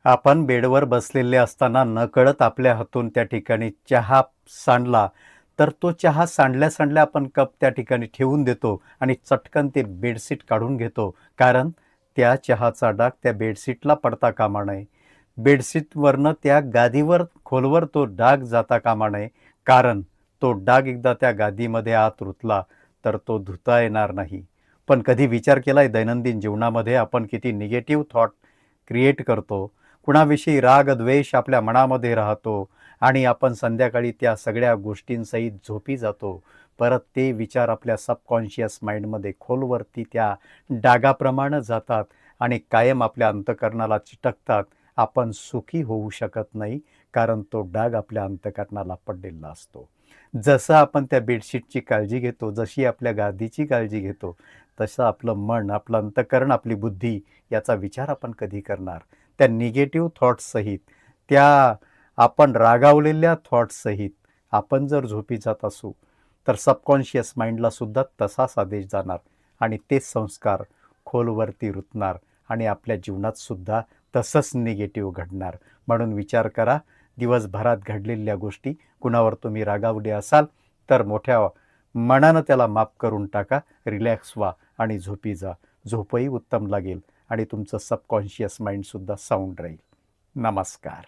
आपण बेडवर बसलेले असताना नकळत आपल्या हातून त्या ठिकाणी चहा सांडला, तर तो चहा सांडल्या सांडल्या आपण कप त्या ठिकाणी ठेवून देतो आणि चटकन ते बेडशीट काढून घेतो. कारण त्या चहाचा डाग त्या बेडशीटला पडता कामा नये. बेडशीटवरनं त्या गादीवर खोलवर तो डाग जाता कामा नये. कारण तो डाग एकदा त्या गादीमध्ये आत रुतला तर तो धुता येणार नाही. पण कधी विचार केलाय दैनंदिन जीवनामध्ये आपण किती निगेटिव्ह थॉट क्रिएट करतो, कुणाविषयी राग द्वेष आपल्या मनामध्ये राहतो आणि आपण संध्याकाळी त्या सगळ्या गोष्टींसहित झोपी जातो. परत ते विचार आपल्या सबकॉन्शियस माइंडमध्ये खोलवरती त्या डागाप्रमाणे जातात आणि कायम आपल्या अंतःकरणाला चिटकतात. आपण सुखी होऊ शकत नाही, कारण तो डाग आपल्या अंतःकरणाला पडलेला असतो. जसं आपण त्या बेडशीटची काळजी घेतो, जशी आपल्या गादीची काळजी घेतो, तसं आपलं मन, आपलं अंतःकरण, आपली बुद्धी याचा विचार आपण कधी करणार? त्या निगेटिव्ह थॉट्ससहित, त्या आपण रागावलेल्या थॉट्ससहित आपण जर झोपी जात असू, तर सबकॉन्शियस माइंडला सुद्धा तसाच आदेश जाणार आणि तेच संस्कार खोलवरती रुतणार आणि आपल्या जीवनात सुद्धा तसंच निगेटिव्ह घडणार. म्हणून विचार करा, दिवसभरात घडलेल्या गोष्टी कुणावर तुम्ही रागावले असाल तर मोठ्या मनानं त्याला माफ करून टाका, रिलॅक्स व्हा आणि झोपी जा. झोपही उत्तम लागेल आणि तुमचं सबकॉन्शियस माइंडसुद्धा साऊंड राहील. नमस्कार.